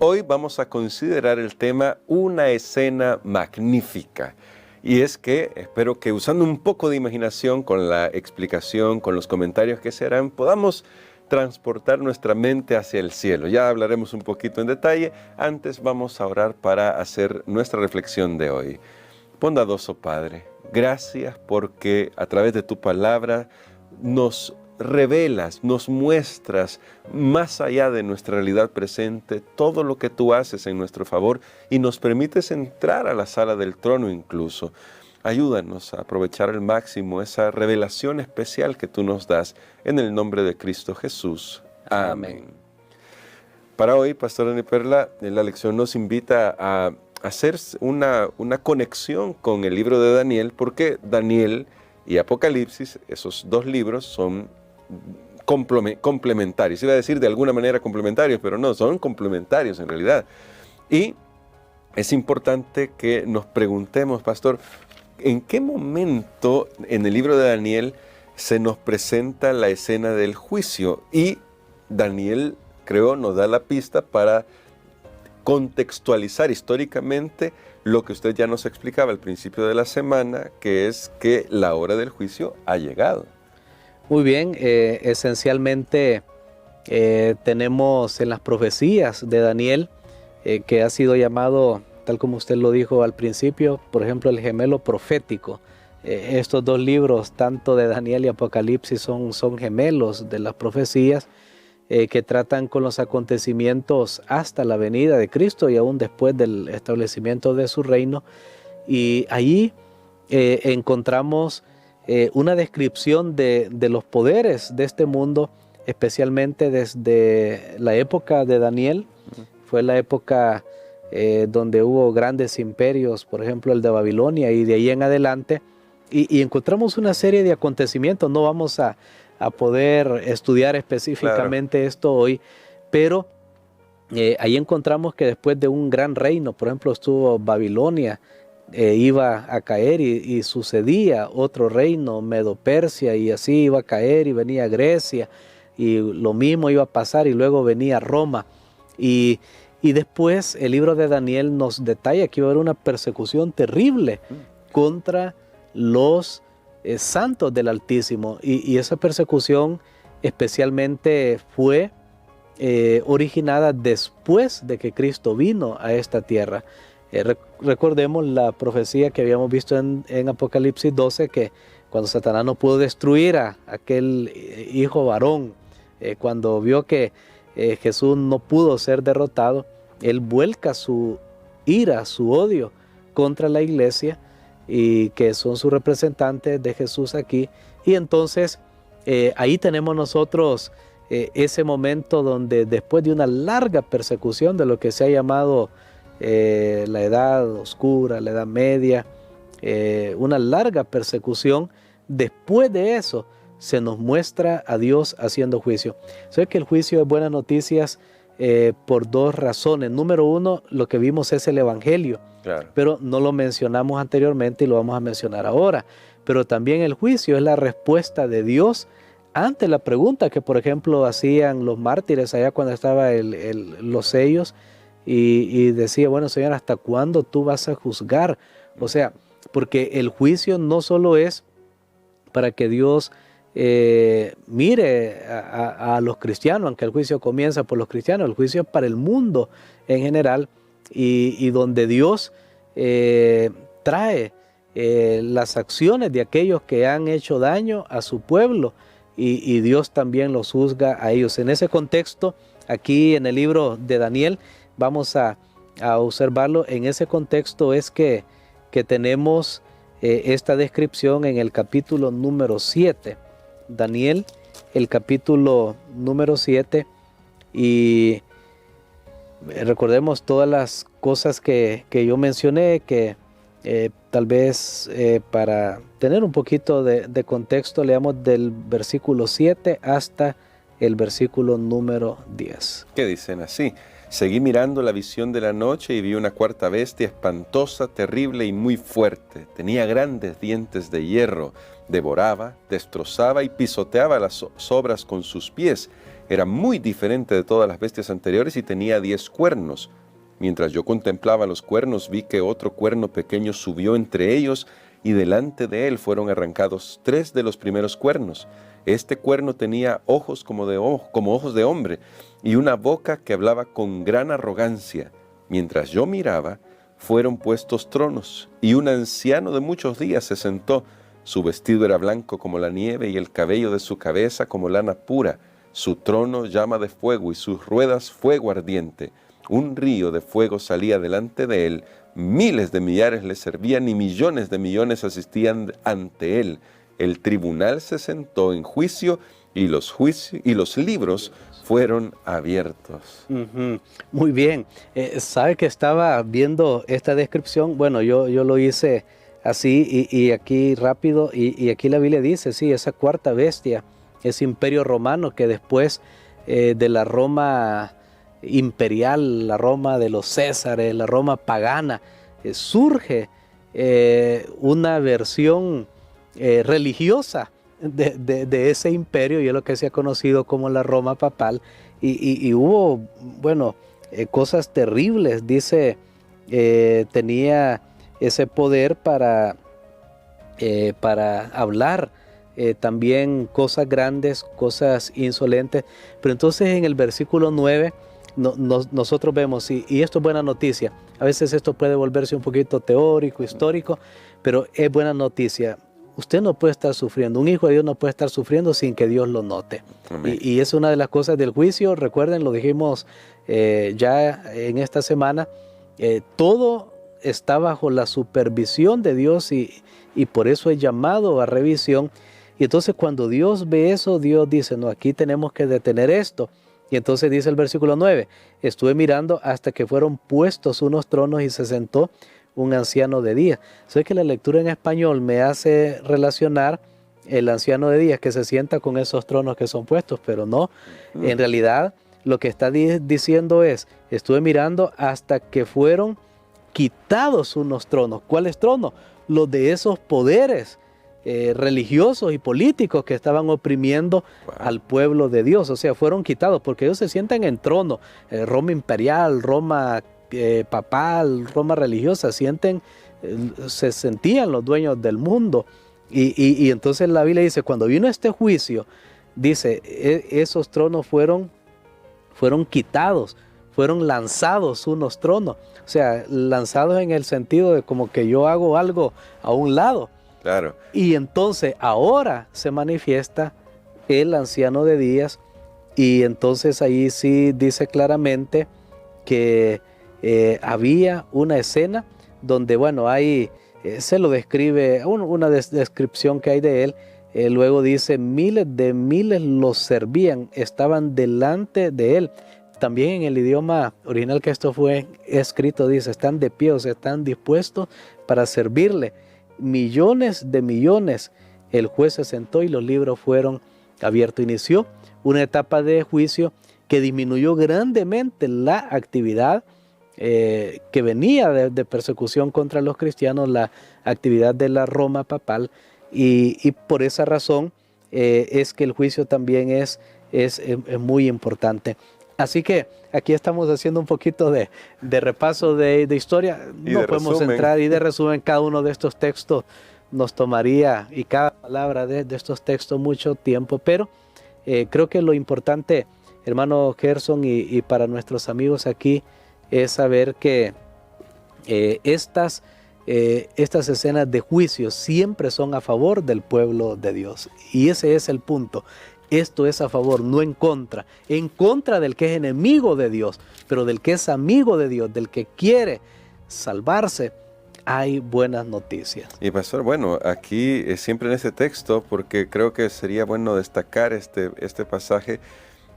Hoy vamos a considerar el tema Una escena magnífica. Y es que espero que usando un poco de imaginación con la explicación, con los comentarios que se harán, podamos transportar nuestra mente hacia el cielo. Ya hablaremos un poquito en detalle. Antes vamos a orar para hacer nuestra reflexión de hoy. Bondadoso Padre, gracias porque a través de tu palabra nos revelas, nos muestras más allá de nuestra realidad presente todo lo que tú haces en nuestro favor y nos permites entrar a la sala del trono incluso. Ayúdanos a aprovechar al máximo esa revelación especial que tú nos das en el nombre de Cristo Jesús. Amén. Para hoy, Pastor Dani Perla, la lección nos invita a hacer una conexión con el libro de Daniel, porque Daniel y Apocalipsis, esos dos libros son complementarios. Iba a decir de alguna manera complementarios, pero no, son complementarios en realidad. Y es importante que nos preguntemos, Pastor, ¿en qué momento en el libro de Daniel se nos presenta la escena del juicio? Y Daniel, creo, nos da la pista para contextualizar históricamente lo que usted ya nos explicaba al principio de la semana, que es que la hora del juicio ha llegado. Muy bien, esencialmente tenemos en las profecías de Daniel, que ha sido llamado, tal como usted lo dijo al principio, por ejemplo, el gemelo profético. Estos dos libros, tanto de Daniel y Apocalipsis, son gemelos de las profecías que tratan con los acontecimientos hasta la venida de Cristo y aún después del establecimiento de su reino. Y allí encontramos una descripción de los poderes de este mundo, especialmente desde la época de Daniel. Fue la época donde hubo grandes imperios, por ejemplo el de Babilonia, y de ahí en adelante, y encontramos una serie de acontecimientos. No vamos a poder estudiar específicamente esto hoy, pero ahí encontramos que después de un gran reino, por ejemplo estuvo Babilonia, iba a caer y sucedía otro reino, Medo-Persia, y así iba a caer y venía Grecia, y lo mismo iba a pasar, y luego venía Roma. Y después el libro de Daniel nos detalla que iba a haber una persecución terrible contra los santos del Altísimo, y esa persecución especialmente fue originada después de que Cristo vino a esta tierra. Recordemos la profecía que habíamos visto en Apocalipsis 12, que cuando Satanás no pudo destruir a aquel hijo varón, cuando vio que Jesús no pudo ser derrotado, él vuelca su ira, su odio contra la iglesia, y que son sus representantes de Jesús aquí. Y entonces ahí tenemos nosotros ese momento donde, después de una larga persecución de lo que se ha llamado la edad oscura, la edad media, una larga persecución, después de eso se nos muestra a Dios haciendo juicio. Sé que el juicio es buenas noticias por dos razones. Número uno, lo que vimos es el Evangelio, claro, pero no lo mencionamos anteriormente y lo vamos a mencionar ahora. Pero también el juicio es la respuesta de Dios ante la pregunta que, por ejemplo, hacían los mártires allá cuando estaban los sellos, y decía, bueno, Señor, ¿hasta cuándo tú vas a juzgar? O sea, porque el juicio no solo es para que Dios mire a los cristianos, aunque el juicio comienza por los cristianos, el juicio es para el mundo en general, y donde Dios trae las acciones de aquellos que han hecho daño a su pueblo, y Dios también los juzga a ellos. En ese contexto, aquí en el libro de Daniel, vamos a observarlo. En ese contexto es que tenemos esta descripción en el capítulo número 7. Daniel, el capítulo número 7, y recordemos todas las cosas que yo mencioné, que tal vez para tener un poquito de contexto, leamos del versículo 7 hasta el versículo número 10. ¿Qué dicen así? Seguí mirando la visión de la noche y vi una cuarta bestia espantosa, terrible y muy fuerte. Tenía grandes dientes de hierro, devoraba, destrozaba y pisoteaba las sobras con sus pies, Era muy diferente de todas las bestias anteriores y tenía 10 cuernos. Mientras yo contemplaba los cuernos, vi que otro cuerno pequeño subió entre ellos y delante de él fueron arrancados 3 de los primeros cuernos. Este cuerno tenía ojos como ojos de hombre y una boca que hablaba con gran arrogancia. Mientras yo miraba, fueron puestos tronos y un anciano de muchos días se sentó. Su vestido era blanco como la nieve y el cabello de su cabeza como lana pura. Su trono llama de fuego y sus ruedas fuego ardiente. Un río de fuego salía delante de él, miles de millares le servían y millones de millones asistían ante él. El tribunal se sentó en juicio y los libros fueron abiertos. Muy bien. ¿Sabe que estaba viendo esta descripción? Bueno, yo lo hice así y aquí rápido y aquí la Biblia dice, sí, esa cuarta bestia, ese imperio romano que después de la Roma imperial, la Roma de los Césares, la Roma pagana, surge una versión religiosa de ese imperio, y es lo que se ha conocido como la Roma papal, y hubo, bueno, cosas terribles. Dice, tenía ese poder para hablar también cosas grandes, cosas insolentes, pero entonces en el versículo 9 nosotros vemos, y esto es buena noticia. A veces esto puede volverse un poquito teórico, histórico, pero es buena noticia. Usted no puede estar sufriendo, un hijo de Dios no puede estar sufriendo sin que Dios lo note. Y es una de las cosas del juicio. Recuerden, lo dijimos ya en esta semana, todo está bajo la supervisión de Dios y por eso es llamado a revisión. Y entonces cuando Dios ve eso, Dios dice, no, aquí tenemos que detener esto. Y entonces dice el versículo 9, estuve mirando hasta que fueron puestos unos tronos y se sentó un anciano de día. Sé que la lectura en español me hace relacionar el anciano de día que se sienta con esos tronos que son puestos, pero no. En realidad lo que está diciendo es, estuve mirando hasta que fueron quitados unos tronos. ¿Cuáles tronos? Los de esos poderes religiosos y políticos que estaban oprimiendo al pueblo de Dios. O sea, fueron quitados porque ellos se sientan en trono. Roma imperial, Roma papal, Roma religiosa, se sentían los dueños del mundo. Y entonces la Biblia dice, cuando vino este juicio, dice, esos tronos fueron quitados, fueron lanzados unos tronos. O sea, lanzados en el sentido de como que yo hago algo a un lado. Claro. Y entonces ahora se manifiesta el anciano de días, y entonces ahí sí dice claramente que había una escena donde, bueno, hay, se lo describe, una descripción que hay de él. Luego dice, miles de miles los servían, estaban delante de él. También en el idioma original que esto fue escrito dice, están de pie, o sea, están dispuestos para servirle. Millones de millones. El juez se sentó y los libros fueron abiertos. Inició una etapa de juicio que disminuyó grandemente la actividad que venía de persecución contra los cristianos, la actividad de la Roma papal, y por esa razón es que el juicio también es muy importante. Así que aquí estamos haciendo un poquito de repaso de historia. No podemos entrar y de resumen cada uno de estos textos. Nos tomaría, y cada palabra de estos textos, mucho tiempo. Pero creo que lo importante, hermano Gerson, y para nuestros amigos aquí, es saber que estas escenas de juicio siempre son a favor del pueblo de Dios. Y ese es el punto. Esto es a favor, no en contra del que es enemigo de Dios, pero del que es amigo de Dios, del que quiere salvarse, hay buenas noticias. Y pastor, bueno, aquí siempre en este texto, porque creo que sería bueno destacar este pasaje,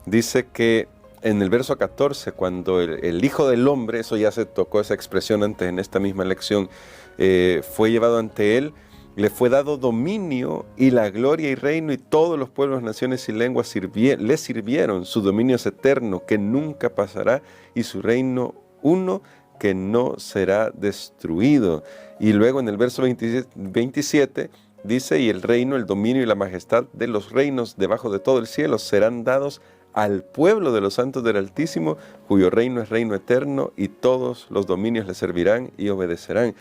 dice que en el verso 14, cuando el Hijo del Hombre, eso ya se tocó esa expresión antes en esta misma lección, fue llevado ante él, le fue dado dominio y la gloria y reino, y todos los pueblos, naciones y lenguas le sirvieron. Su dominio es eterno, que nunca pasará, y su reino uno, que no será destruido. Y luego en el verso 27 dice, y el reino, el dominio y la majestad de los reinos debajo de todo el cielo serán dados al pueblo de los santos del Altísimo, cuyo reino es reino eterno, y todos los dominios le servirán y obedecerán.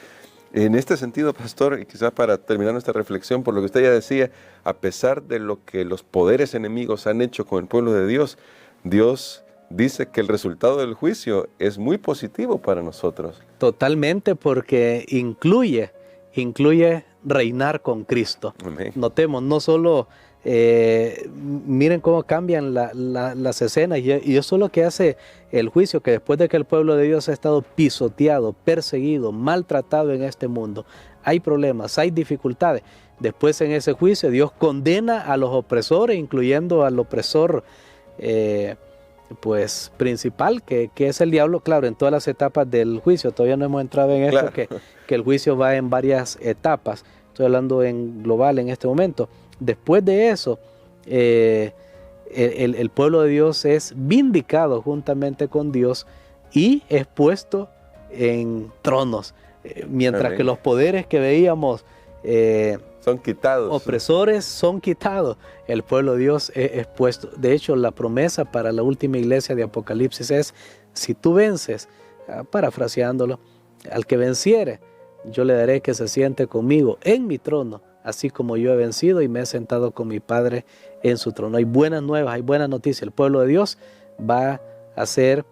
En este sentido, pastor, y quizás para terminar nuestra reflexión, por lo que usted ya decía, a pesar de lo que los poderes enemigos han hecho con el pueblo de Dios, Dios dice que el resultado del juicio es muy positivo para nosotros. Totalmente, porque incluye reinar con Cristo. Amén. Notemos, no solo, miren cómo cambian las escenas, y eso es lo que hace el juicio, que después de que el pueblo de Dios ha estado pisoteado, perseguido, maltratado en este mundo, hay problemas, hay dificultades. Después en ese juicio Dios condena a los opresores, incluyendo al opresor pues principal, que es el diablo, claro, en todas las etapas del juicio. Todavía no hemos entrado en esto, Claro. que el juicio va en varias etapas. Estoy hablando en global en este momento. Después de eso, el pueblo de Dios es vindicado juntamente con Dios y es puesto en tronos, mientras Amén. que los poderes que veíamos Son quitados. opresores son quitados, el pueblo de Dios es puesto. De hecho, la promesa para la última iglesia de Apocalipsis es: si tú vences, parafraseándolo, al que venciere, yo le daré que se siente conmigo en mi trono, así como yo he vencido y me he sentado con mi Padre en su trono. Hay buenas nuevas, hay buenas noticias. El pueblo de Dios va a ser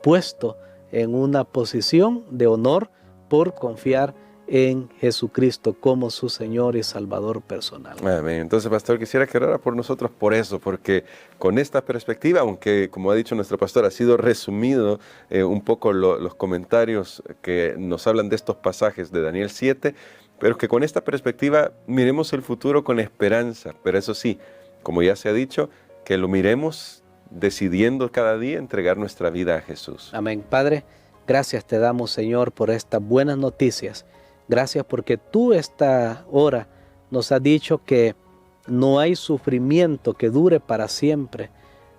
puesto en una posición de honor por confiar en Jesucristo como su Señor y Salvador personal. Amén. Entonces, pastor, quisiera que orara por nosotros por eso, porque con esta perspectiva, aunque como ha dicho nuestro pastor, ha sido resumido un poco los comentarios que nos hablan de estos pasajes de Daniel 7, pero que con esta perspectiva miremos el futuro con esperanza, pero eso sí, como ya se ha dicho, que lo miremos decidiendo cada día entregar nuestra vida a Jesús. Amén. Padre, gracias te damos, Señor, por estas buenas noticias. Gracias porque tú esta hora nos has dicho que no hay sufrimiento que dure para siempre,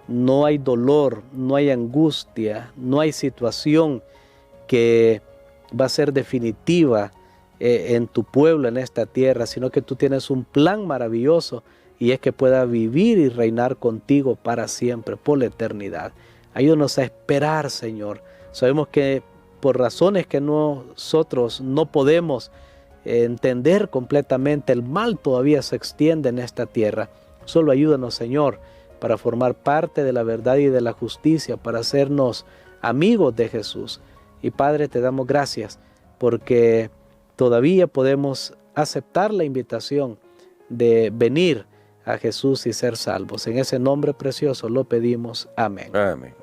no hay dolor, no hay angustia, no hay situación que va a ser definitiva en tu pueblo, en esta tierra, sino que tú tienes un plan maravilloso, y es que pueda vivir y reinar contigo para siempre, por la eternidad. Ayúdanos a esperar, Señor. Sabemos que por razones que nosotros no podemos entender completamente, el mal todavía se extiende en esta tierra. Solo ayúdanos, Señor, para formar parte de la verdad y de la justicia, para hacernos amigos de Jesús. Y Padre, te damos gracias porque todavía podemos aceptar la invitación de venir a Jesús y ser salvos. En ese nombre precioso lo pedimos. Amén. Amén.